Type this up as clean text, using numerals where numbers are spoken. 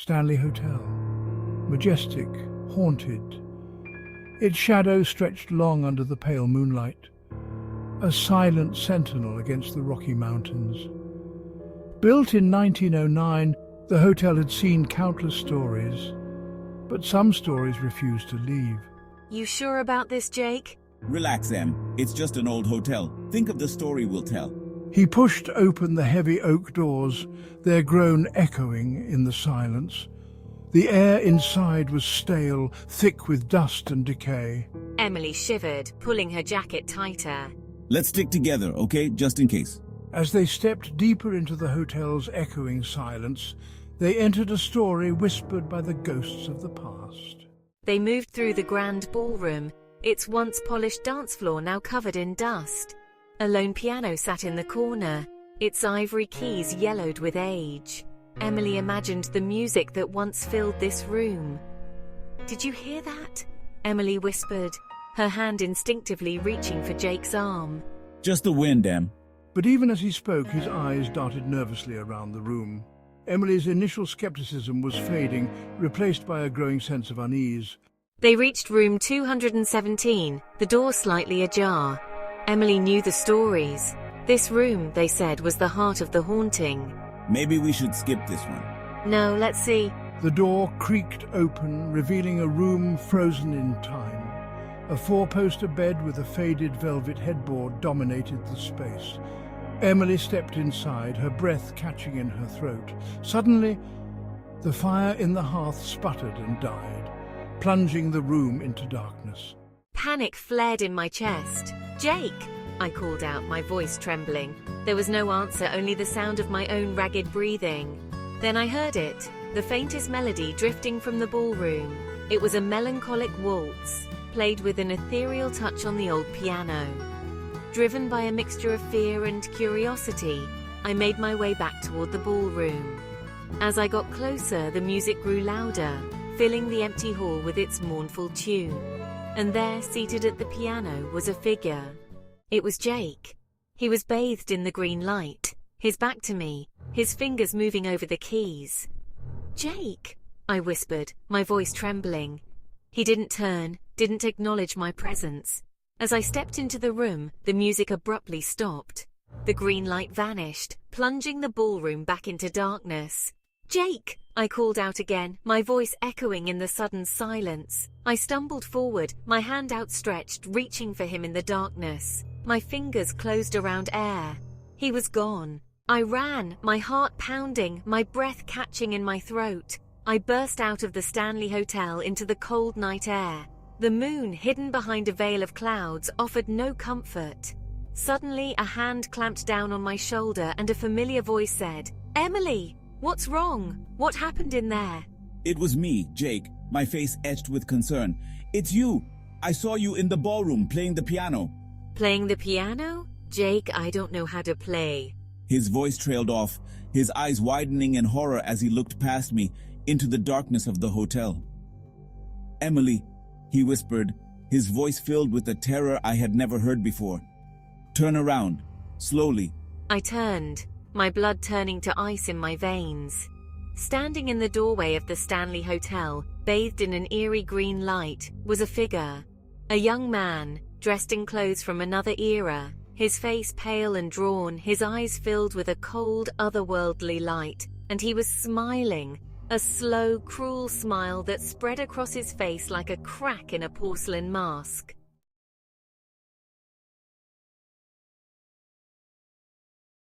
Stanley Hotel. Majestic, haunted. Its shadow stretched long under the pale moonlight, a silent sentinel against the Rocky Mountains. Built in 1909, the hotel had seen countless stories, but some stories refused to leave. You sure about this, Jake? Relax, Em. It's just an old hotel. Think of the story we'll tell. He pushed open the heavy oak doors, their groan echoing in the silence. The air inside was stale, thick with dust and decay. Emily shivered, pulling her jacket tighter. Let's stick together, okay? Just in case. As they stepped deeper into the hotel's echoing silence, they entered a story whispered by the ghosts of the past. They moved through the grand ballroom, its once polished dance floor now covered in dust. A lone piano sat in the corner, its ivory keys yellowed with age. Emily imagined the music that once filled this room. "Did you hear that?" Emily whispered, her hand instinctively reaching for Jake's arm. Just the wind, Em. But even as he spoke, his eyes darted nervously around the room. Emily's initial skepticism was fading, replaced by a growing sense of unease. They reached room 217, the door slightly ajar. Emily knew the stories. This room, they said, was the heart of the haunting. Maybe we should skip this one. No, let's see. The door creaked open, revealing a room frozen in time. A four-poster bed with a faded velvet headboard dominated the space. Emily stepped inside, her breath catching in her throat. Suddenly, the fire in the hearth sputtered and died, plunging the room into darkness. Panic flared in my chest. "Jake!" I called out, my voice trembling. There was no answer, only the sound of my own ragged breathing. Then I heard it, the faintest melody drifting from the ballroom. It was a melancholic waltz, played with an ethereal touch on the old piano. Driven by a mixture of fear and curiosity, I made my way back toward the ballroom. As I got closer, the music grew louder, filling the empty hall with its mournful tune. And there, seated at the piano, was a figure. It was Jake. He was bathed in the green light, his back to me, his fingers moving over the keys. "Jake," I whispered, my voice trembling. He didn't turn, didn't acknowledge my presence. As I stepped into the room, the music abruptly stopped. The green light vanished, plunging the ballroom back into darkness. "Jake!" I called out again, my voice echoing in the sudden silence. I stumbled forward, my hand outstretched, reaching for him in the darkness. My fingers closed around air. He was gone. I ran, my heart pounding, my breath catching in my throat. I burst out of the Stanley Hotel into the cold night air. The moon, hidden behind a veil of clouds, offered no comfort. Suddenly, a hand clamped down on my shoulder and a familiar voice said, "Emily, what's wrong? What happened in there?" It was me, Jake, my face etched with concern. "It's you! I saw you in the ballroom playing the piano." "Playing the piano? Jake, I don't know how to play." His voice trailed off, his eyes widening in horror as he looked past me into the darkness of the hotel. "Emily," he whispered, his voice filled with a terror I had never heard before. "Turn around, slowly." I turned, my blood turning to ice in my veins. Standing in the doorway of the Stanley Hotel, bathed in an eerie green light, was a figure. A young man, dressed in clothes from another era, his face pale and drawn, his eyes filled with a cold, otherworldly light, and he was smiling, a slow, cruel smile that spread across his face like a crack in a porcelain mask.